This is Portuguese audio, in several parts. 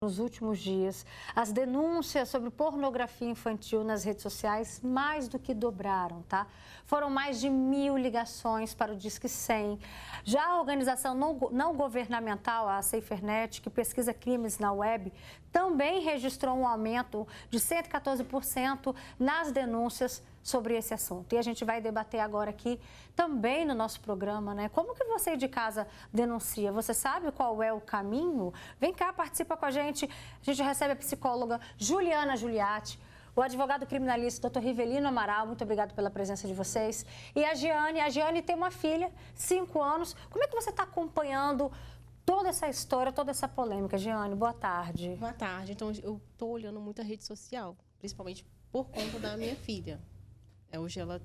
Nos últimos dias, as denúncias sobre pornografia infantil nas redes sociais mais do que dobraram, tá? Foram mais de 1.000 ligações para o Disque 100. Já a organização não governamental, a SaferNet, que pesquisa crimes na web, também registrou um aumento de 114% nas denúncias sobre esse assunto. E a gente vai debater agora aqui também no nosso programa, né? Como que você de casa denuncia? Você sabe qual é o caminho? Vem cá, participa com a gente. A gente recebe a psicóloga Juliana Giuliatti, o advogado criminalista Dr. Rivelino Amaral. Muito obrigado pela presença de vocês. E a Giane tem uma filha, 5 anos. Como é que você está acompanhando toda essa história, toda essa polêmica? Giane, boa tarde. Boa tarde. Então, eu estou olhando muito a rede social, principalmente por conta da minha filha. Hoje ela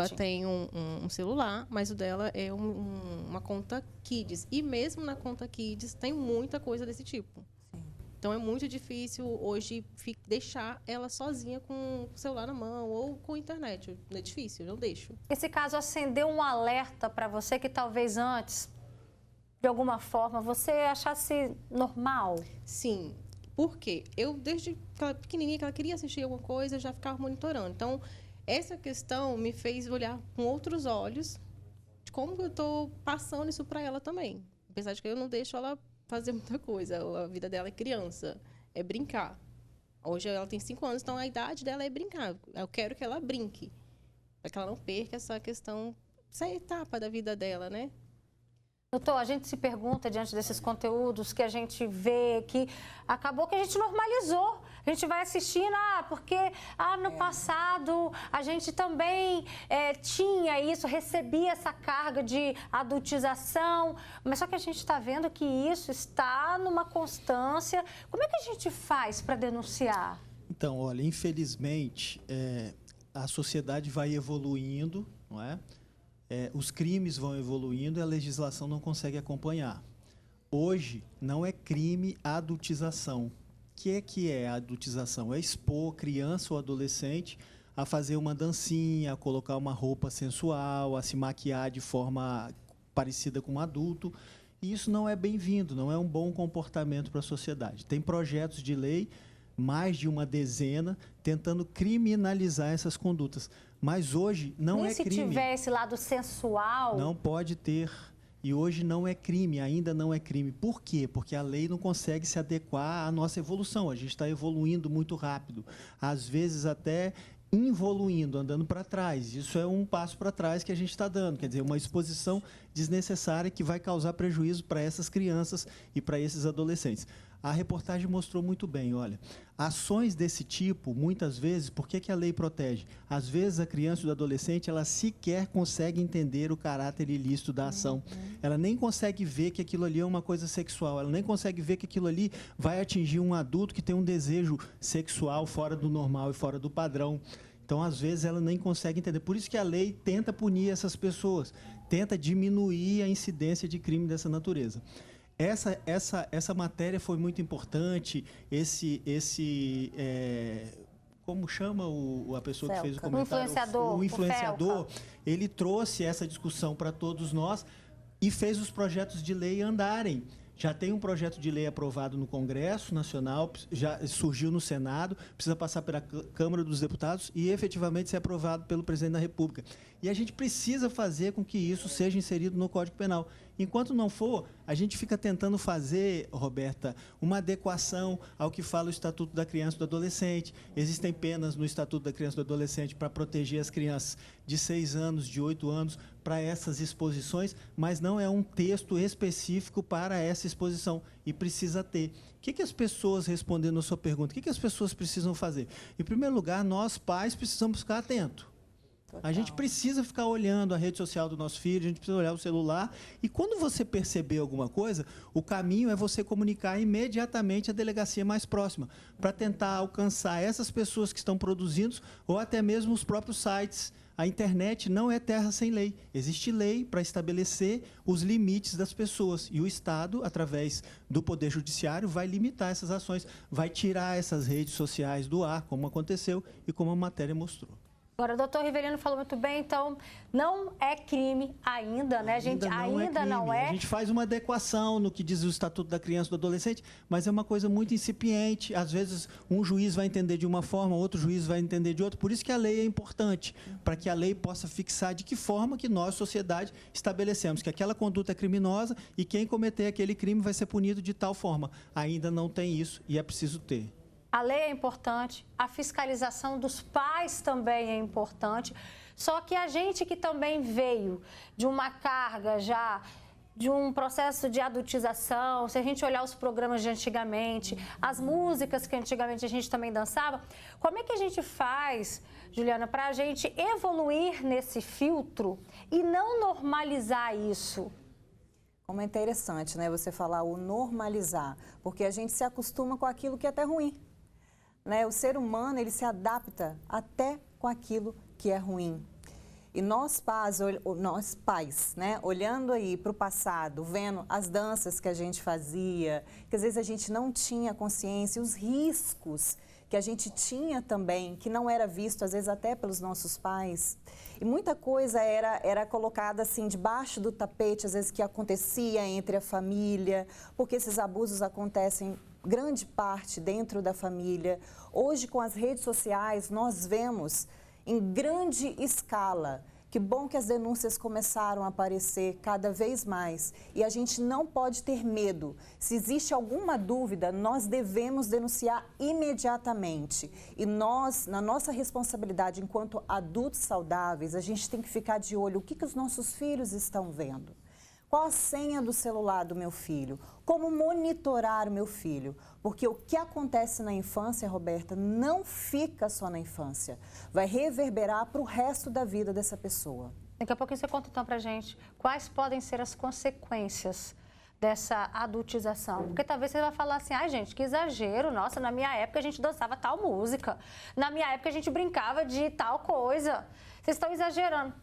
tem um celular, mas o dela é uma conta Kids. E mesmo na conta Kids tem muita coisa desse tipo. Sim. Então é muito difícil hoje deixar ela sozinha com o celular na mão ou com a internet. É difícil, eu não deixo. Esse caso acendeu um alerta para você que talvez antes, de alguma forma, você achasse normal? Sim. Por quê? Eu, desde que ela pequenininha, que ela queria assistir alguma coisa, eu já ficava monitorando. Então, essa questão me fez olhar com outros olhos de como eu estou passando isso para ela também. Apesar de que eu não deixo ela fazer muita coisa. A vida dela é criança, é brincar. Hoje ela tem 5 anos, então a idade dela é brincar. Eu quero que ela brinque, para que ela não perca essa questão, essa etapa da vida dela, né? Doutor, a gente se pergunta diante desses conteúdos que a gente vê, que acabou que a gente normalizou. A gente vai assistindo, porque no passado a gente também tinha isso, recebia essa carga de adultização, mas só que a gente está vendo que isso está numa constância. Como é que a gente faz para denunciar? Então, olha, infelizmente, a sociedade vai evoluindo, não é? Os crimes vão evoluindo e a legislação não consegue acompanhar. Hoje, não é crime a adultização. O que é a adultização? É expor criança ou adolescente a fazer uma dancinha, a colocar uma roupa sensual, a se maquiar de forma parecida com um adulto. E isso não é bem-vindo, não é um bom comportamento para a sociedade. Tem projetos de lei, mais de uma dezena, tentando criminalizar essas condutas. Mas hoje não é crime. Nem se tiver esse lado sensual... Não pode ter. E hoje não é crime, ainda não é crime. Por quê? Porque a lei não consegue se adequar à nossa evolução. A gente está evoluindo muito rápido. Às vezes até involuindo, andando para trás. Isso é um passo para trás que a gente está dando. Quer dizer, uma exposição desnecessária que vai causar prejuízo para essas crianças e para esses adolescentes. A reportagem mostrou muito bem, olha, ações desse tipo, muitas vezes, por que a lei protege? Às vezes a criança e o adolescente, ela sequer consegue entender o caráter ilícito da ação. Ela nem consegue ver que aquilo ali é uma coisa sexual, ela nem consegue ver que aquilo ali vai atingir um adulto que tem um desejo sexual fora do normal e fora do padrão. Então, às vezes, ela nem consegue entender. Por isso que a lei tenta punir essas pessoas, tenta diminuir a incidência de crime dessa natureza. Essa matéria foi muito importante, como chama a pessoa que fez o comentário? O influenciador, ele trouxe essa discussão para todos nós e fez os projetos de lei andarem. Já tem um projeto de lei aprovado no Congresso Nacional, já surgiu no Senado, precisa passar pela Câmara dos Deputados e efetivamente ser aprovado pelo Presidente da República. E a gente precisa fazer com que isso seja inserido no Código Penal. Enquanto não for, a gente fica tentando fazer, Roberta, uma adequação ao que fala o Estatuto da Criança e do Adolescente. Existem penas no Estatuto da Criança e do Adolescente para proteger as crianças de 6 anos, de 8 anos, para essas exposições, mas não é um texto específico para essa exposição e precisa ter. O que as pessoas, respondendo a sua pergunta, o que as pessoas precisam fazer? Em primeiro lugar, nós pais precisamos ficar atentos. A gente precisa ficar olhando a rede social do nosso filho, a gente precisa olhar o celular. E quando você perceber alguma coisa, o caminho é você comunicar imediatamente à delegacia mais próxima, para tentar alcançar essas pessoas que estão produzindo, ou até mesmo os próprios sites. A internet não é terra sem lei. Existe lei para estabelecer os limites das pessoas. E o Estado, através do Poder Judiciário, vai limitar essas ações, vai tirar essas redes sociais do ar, como aconteceu e como a matéria mostrou. Agora, o doutor Rivelino falou muito bem, então não é crime ainda, né? Ainda não é. A gente faz uma adequação no que diz o Estatuto da Criança e do Adolescente, mas é uma coisa muito incipiente. Às vezes, um juiz vai entender de uma forma, outro juiz vai entender de outra. Por isso que a lei é importante, para que a lei possa fixar de que forma que nós, sociedade, estabelecemos que aquela conduta é criminosa e quem cometer aquele crime vai ser punido de tal forma. Ainda não tem isso e é preciso ter. A lei é importante, a fiscalização dos pais também é importante, só que a gente que também veio de uma carga já, de um processo de adultização, se a gente olhar os programas de antigamente, as músicas que antigamente a gente também dançava, como é que a gente faz, Juliana, para a gente evoluir nesse filtro e não normalizar isso? Como é interessante, né, você falar o normalizar, porque a gente se acostuma com aquilo que é até ruim. Né? O ser humano, ele se adapta até com aquilo que é ruim. E nós pais, né? Olhando aí para o passado, vendo as danças que a gente fazia, que às vezes a gente não tinha consciência, os riscos que a gente tinha também, que não era visto, às vezes até pelos nossos pais. E muita coisa era colocada assim, debaixo do tapete, às vezes que acontecia entre a família, porque esses abusos acontecem grande parte dentro da família. Hoje, com as redes sociais, nós vemos em grande escala. Que bom que as denúncias começaram a aparecer cada vez mais. E a gente não pode ter medo. Se existe alguma dúvida, nós devemos denunciar imediatamente. E nós, na nossa responsabilidade enquanto adultos saudáveis, a gente tem que ficar de olho o que os nossos filhos estão vendo. Qual a senha do celular do meu filho? Como monitorar o meu filho? Porque o que acontece na infância, Roberta, não fica só na infância. Vai reverberar para o resto da vida dessa pessoa. Daqui a pouquinho você conta então pra gente quais podem ser as consequências dessa adultização. Porque talvez você vai falar assim, ai gente, que exagero, nossa, na minha época a gente dançava tal música, na minha época a gente brincava de tal coisa. Vocês estão exagerando.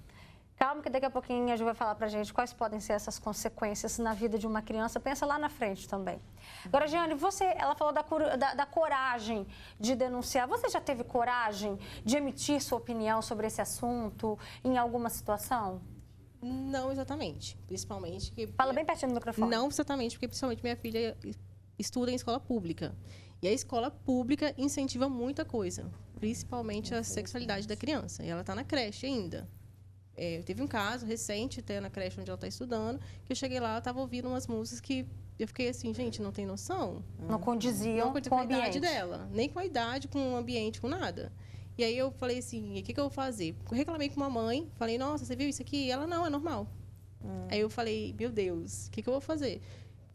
Calma que daqui a pouquinho a Ju vai falar pra gente quais podem ser essas consequências na vida de uma criança. Pensa lá na frente também. Agora, Giane, ela falou da coragem de denunciar. Você já teve coragem de emitir sua opinião sobre esse assunto em alguma situação? Não exatamente. Principalmente que... Fala bem pertinho do microfone. Não exatamente, porque principalmente minha filha estuda em escola pública. E a escola pública incentiva muita coisa, principalmente a sexualidade da criança. E ela está na creche ainda. Teve um caso recente, até na creche onde ela está estudando, que eu cheguei lá, ela estava ouvindo umas músicas que eu fiquei assim, gente, não tem noção. Não condiziam com a idade dela, nem com a idade, com o ambiente, com nada. E aí eu falei assim, o que eu vou fazer? Eu reclamei com a mãe, falei, nossa, você viu isso aqui? E ela, não, é normal. Aí eu falei, meu Deus, o que eu vou fazer?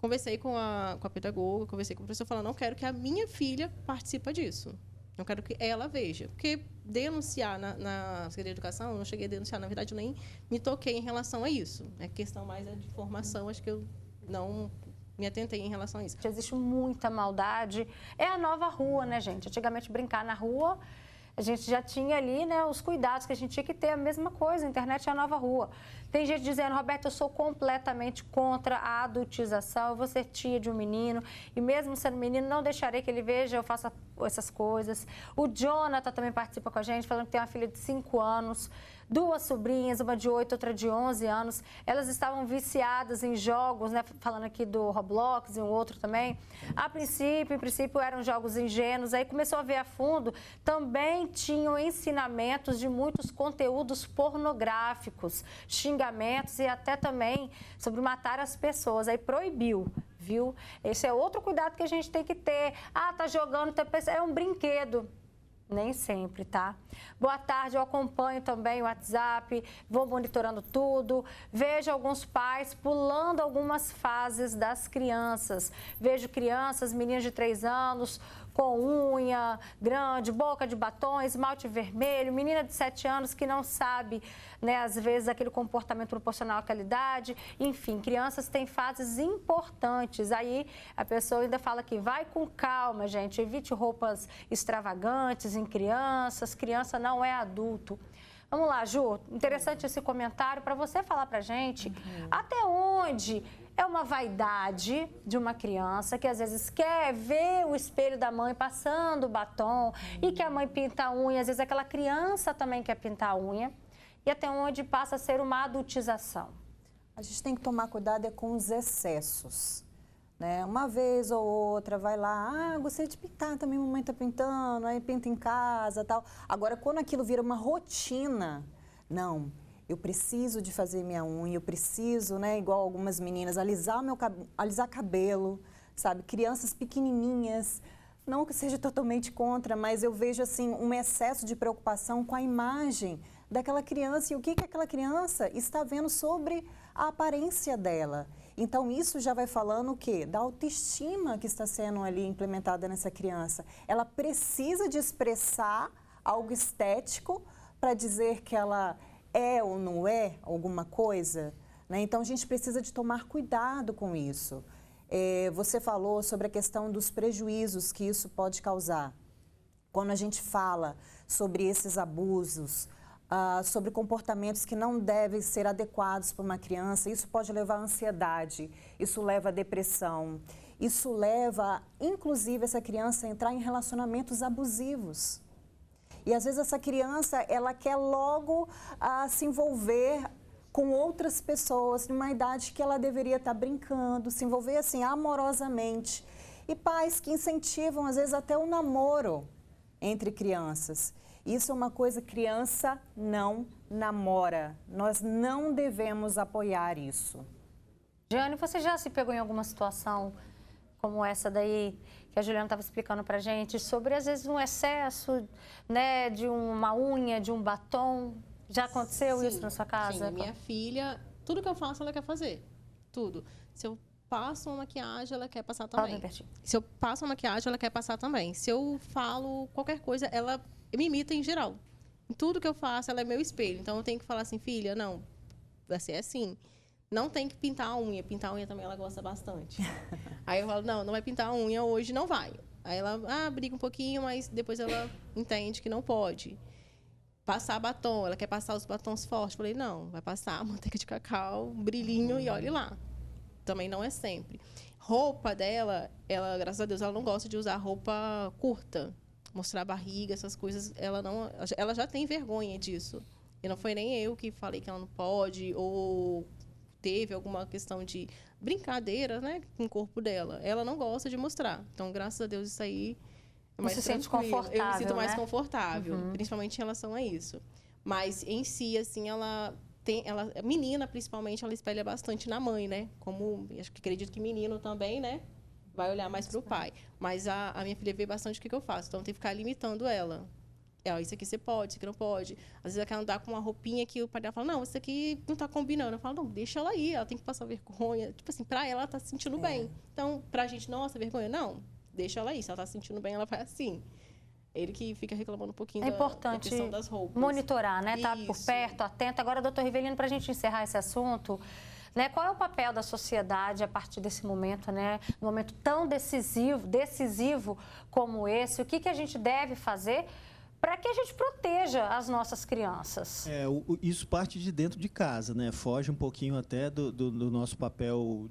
Conversei com a pedagoga, conversei com o professor, falando, não quero que a minha filha participe disso. Não quero que ela veja. Porque denunciar na Secretaria de Educação, eu não cheguei a denunciar, na verdade, eu nem me toquei em relação a isso. É questão mais de formação, acho que eu não me atentei em relação a isso. Existe muita maldade. É a nova rua, né, gente? Antigamente, brincar na rua, a gente já tinha ali, né, os cuidados que a gente tinha que ter. A mesma coisa, a internet é a nova rua. Tem gente dizendo, Roberto, eu sou completamente contra a adultização, eu vou ser tia de um menino, e mesmo sendo menino, não deixarei que ele veja, eu faça essas coisas. O Jonathan também participa com a gente, falando que tem uma filha de 5 anos, 2 sobrinhas, uma de 8, outra de 11 anos. Elas estavam viciadas em jogos, né, falando aqui do Roblox e um outro também. Em princípio, eram jogos ingênuos, aí começou a ver a fundo, também tinham ensinamentos de muitos conteúdos pornográficos, xingamentos e até também sobre matar as pessoas. Aí proibiu, viu? Esse é outro cuidado que a gente tem que ter. Ah, tá jogando, é um brinquedo. Nem sempre, tá? Boa tarde, eu acompanho também o WhatsApp, vou monitorando tudo. Vejo alguns pais pulando algumas fases das crianças. Vejo crianças, meninas de 3 anos, com unha grande, boca de batom, esmalte vermelho, menina de 7 anos que não sabe, né, às vezes, aquele comportamento proporcional àquela idade. Enfim, crianças têm fases importantes. Aí a pessoa ainda fala que vai com calma, gente, evite roupas extravagantes em crianças, criança não é adulto. Vamos lá, Ju, interessante esse comentário para você falar para a gente até onde é uma vaidade de uma criança que às vezes quer ver o espelho da mãe passando o batom e que a mãe pinta a unha, às vezes aquela criança também quer pintar a unha, e até onde passa a ser uma adultização. A gente tem que tomar cuidado com os excessos. Né? Uma vez ou outra vai lá, gostei de pintar, também mamãe está pintando, aí pinta em casa, tal. Agora, quando aquilo vira uma rotina, não, eu preciso de fazer minha unha, eu preciso, né, igual algumas meninas, alisar cabelo, sabe? Crianças pequenininhas, não que seja totalmente contra, mas eu vejo assim um excesso de preocupação com a imagem daquela criança e o que aquela criança está vendo sobre a aparência dela. Então, isso já vai falando o quê? Da autoestima que está sendo ali implementada nessa criança. Ela precisa de expressar algo estético para dizer que ela é ou não é alguma coisa, né? Então, a gente precisa de tomar cuidado com isso. Você falou sobre a questão dos prejuízos que isso pode causar. Quando a gente fala sobre esses abusos, sobre comportamentos que não devem ser adequados para uma criança, isso pode levar à ansiedade, isso leva à depressão, isso leva, inclusive, essa criança a entrar em relacionamentos abusivos. E às vezes essa criança, ela quer logo se envolver com outras pessoas, numa idade que ela deveria estar brincando, se envolver assim amorosamente. E pais que incentivam, às vezes, até o namoro entre crianças. Isso é uma coisa, criança não namora. Nós não devemos apoiar isso. Jane, você já se pegou em alguma situação como essa daí, que a Juliana estava explicando pra gente, sobre, às vezes, um excesso, né, de uma unha, de um batom? Já aconteceu isso na sua casa? Sim, minha filha, tudo que eu faço, ela quer fazer. Tudo. Se eu passo uma maquiagem, ela quer passar também. Se eu passo uma maquiagem, ela quer passar também. Se eu falo qualquer coisa, ela me imita em geral. Em tudo que eu faço, ela é meu espelho. Então, eu tenho que falar assim, filha, não, vai ser assim. Não tem que pintar a unha. Pintar a unha também ela gosta bastante. Aí eu falo, não vai pintar a unha hoje, não vai. Aí ela, briga um pouquinho, mas depois ela entende que não pode. Passar batom, ela quer passar os batons fortes. Falei, não, vai passar manteiga de cacau, brilhinho e olhe lá. Também não é sempre. Roupa dela, ela, graças a Deus, ela não gosta de usar roupa curta. Mostrar a barriga, essas coisas, ela já tem vergonha disso. E não foi nem eu que falei que ela não pode, ou teve alguma questão de brincadeira, né, com o corpo dela. Ela não gosta de mostrar. Então, graças a Deus, isso aí é mais tranquilo. Você se sente confortável, eu me sinto mais né? confortável, principalmente em relação a isso. Mas, em si, assim, menina, principalmente, ela espelha bastante na mãe, né? Como, acredito que menino também, né? Vai olhar mais para o pai. Mas a minha filha vê bastante o que eu faço. Então, eu tenho que ficar limitando ela. Isso aqui você pode, isso aqui não pode. Às vezes ela quer andar com uma roupinha que o pai dela fala, não, isso aqui não está combinando. Eu falo, não, deixa ela ir, ela tem que passar vergonha. Tipo assim, para ela tá se sentindo bem. Então, para a gente, nossa, vergonha, não, deixa ela ir. Se ela está se sentindo bem, ela vai assim. Ele que fica reclamando um pouquinho da questão das roupas. Monitorar, né? Tá por perto, atento. Agora, doutor Rivelino, para a gente encerrar esse assunto, né, qual é o papel da sociedade a partir desse momento, né? Um momento tão decisivo como esse, o que a gente deve fazer para que a gente proteja as nossas crianças? Isso parte de dentro de casa, né? Foge um pouquinho até do nosso papel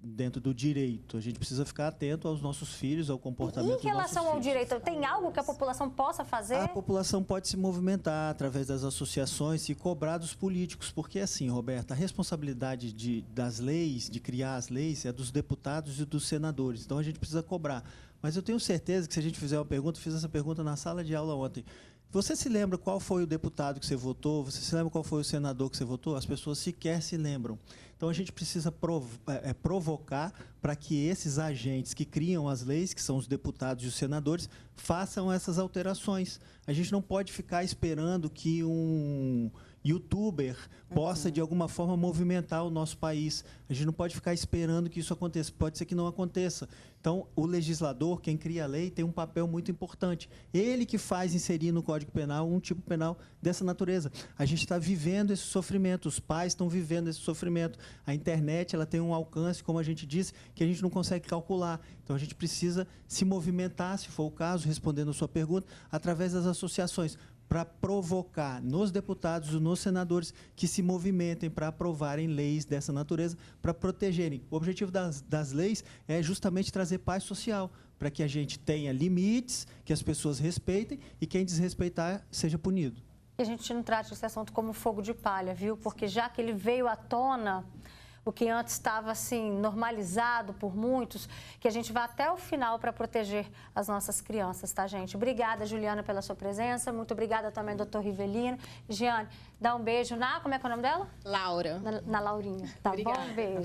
dentro do direito. A gente precisa ficar atento aos nossos filhos, ao comportamento dos nossos filhos. Em relação ao direito, tem algo que a população possa fazer? A população pode se movimentar através das associações e cobrar dos políticos, porque assim, Roberta, a responsabilidade das leis, de criar as leis, é dos deputados e dos senadores. Então, a gente precisa cobrar. Mas eu tenho certeza que se a gente fizer uma pergunta, eu fiz essa pergunta na sala de aula ontem. Você se lembra qual foi o deputado que você votou? Você se lembra qual foi o senador que você votou? As pessoas sequer se lembram. Então, a gente precisa provocar para que esses agentes que criam as leis, que são os deputados e os senadores, façam essas alterações. A gente não pode ficar esperando que um youtuber possa, de alguma forma, movimentar o nosso país. A gente não pode ficar esperando que isso aconteça. Pode ser que não aconteça. Então, o legislador, quem cria a lei, tem um papel muito importante. Ele que faz inserir no Código Penal um tipo penal dessa natureza. A gente está vivendo esse sofrimento, os pais estão vivendo esse sofrimento. A internet ela tem um alcance, como a gente disse, que a gente não consegue calcular. Então, a gente precisa se movimentar, se for o caso, respondendo a sua pergunta, através das associações. para provocar nos deputados e nos senadores que se movimentem para aprovarem leis dessa natureza, para protegerem. O objetivo das leis é justamente trazer paz social, para que a gente tenha limites, que as pessoas respeitem e quem desrespeitar seja punido. E a gente não trata esse assunto como fogo de palha, viu? Porque já que ele veio à tona, o que antes estava assim normalizado por muitos, que a gente vá até o final para proteger as nossas crianças, tá, gente? Obrigada, Juliana, pela sua presença. Muito obrigada também, doutor Rivelino. Giane, dá um beijo na... Como é que é o nome dela? Laura. Na Laurinha. Tá bom? Um beijo.